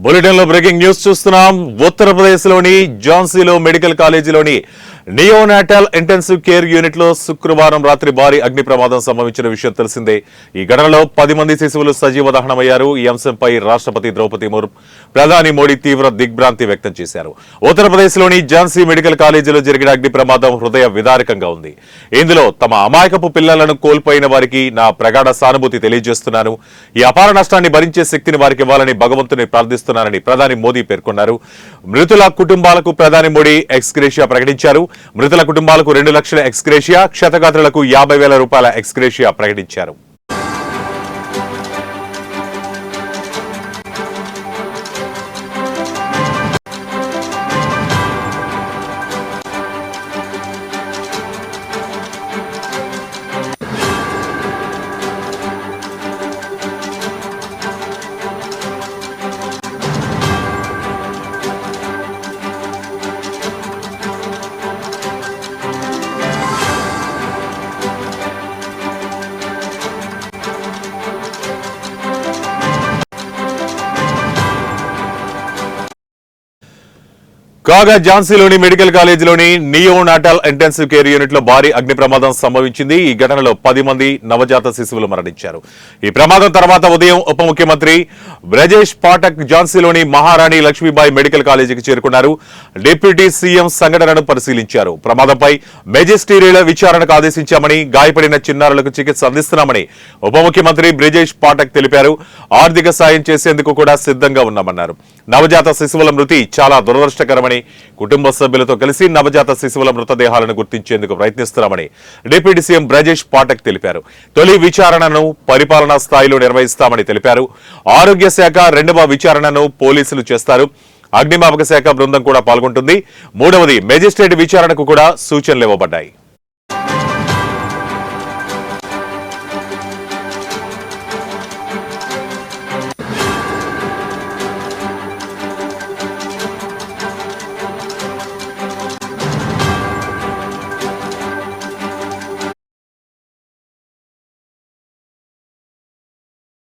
Bulletin లో breaking news చూస్తున్నాం. ఉత్తరప్రదేశ్ లోని ఝాన్సీలో మెడికల్ కాలేజీలోని నియోనాటల్ ఇంటెన్సివ్ కేర్ యూనిట్ లో శుక్రవారం రాత్రి భారీ అగ్ని ప్రమాదం సంభవించిన విషయం తెలిసిందే. ఈ ఘటనలో 10 మంది శిశువులు సజీవ దహనమయ్యారు. ఈ అంశంపై రాష్ట్రపతి ద్రౌపది ముర్ము, ప్రధాని మోడీ తీవ్ర దిగ్భ్రాంతి వ్యక్తం చేశారు. ఉత్తరప్రదేశ్ లోని ఝాన్సీ మెడికల్ కాలేజీలో జరిగిన అగ్ని ప్రమాదం హృదయ విదారకంగా ఉంది. ఇందులో తమ అమాయకపు పిల్లలను కోల్పోయిన వారికి నా ప్రగాఢ సానుభూతి తెలియజేస్తున్నాను. ఈ అపార నష్టాన్ని భరించే శక్తిని వారికి ఇవ్వాలని భగవంతుని ప్రార్థిస్తున్నానని ప్రధాని మోదీ పేర్కొన్నారు. మృతుల కుటుంబాలకు ప్రధాని మోడీ ఎక్స్గ్రేషియా ప్రకటించారు. మృతుల కుటుంబాలకు 2 లక్షల ఎక్స్గ్రేషియా, క్షతగాత్రులకు 50,000 రూపాయల ఎక్స్గ్రేషియా ప్రకటించారు. కాగా ఝాన్సీలోని మెడికల్ కాలేజీలోని నియోనాటల్ ఇంటెన్సివ్ కేర్ యూనిట్ లో భారీ అగ్ని ప్రమాదం సంభవించింది. ఈ ఘటనలో 10 మంది నవజాత శిశువులు మరణించారు. ఈ ప్రమాదం తర్వాత ఉదయం ఉప ముఖ్యమంత్రి బ్రజేష్ పాఠక్ ఝాన్సీలోని మహారాణి లక్ష్మీబాయి మెడికల్ కాలేజీకి చేరుకున్నారు. డిప్యూటీ సీఎం సంఘటనను పరిశీలించారు. ప్రమాదంపై మెజిస్ట్రీల విచారణకు ఆదేశించామని, గాయపడిన చిన్నారులకు చికిత్స అందిస్తున్నామని ఉప ముఖ్యమంత్రి బ్రజేష్ పాఠక్ తెలిపారు. ఆర్థిక సాయం చేసేందుకు కూడా సిద్ధంగా ఉన్నామన్నారు. నవజాత శిశువుల మృతి చాలా దురదృష్టకరమని, కుటుంబ సభ్యులతో కలిసి నవజాత శిశువుల మృతదేహాలను గుర్తించేందుకు ప్రయత్నిస్తున్నామని డిప్యూటీ సీఎం బ్రజేష్ పాఠక్ తెలిపారు. తొలి విచారణను పరిపాలనా స్థాయిలో నిర్వహిస్తామని తెలిపారు. ఆరోగ్య శాఖ 2వ విచారణను పోలీసులు చేస్తారు. అగ్నిమాపక శాఖ బృందం కూడా పాల్గొంటుంది. 3వది మెజిస్ట్రేట్ విచారణకు కూడా సూచనలు ఇవ్వబడ్డాయి.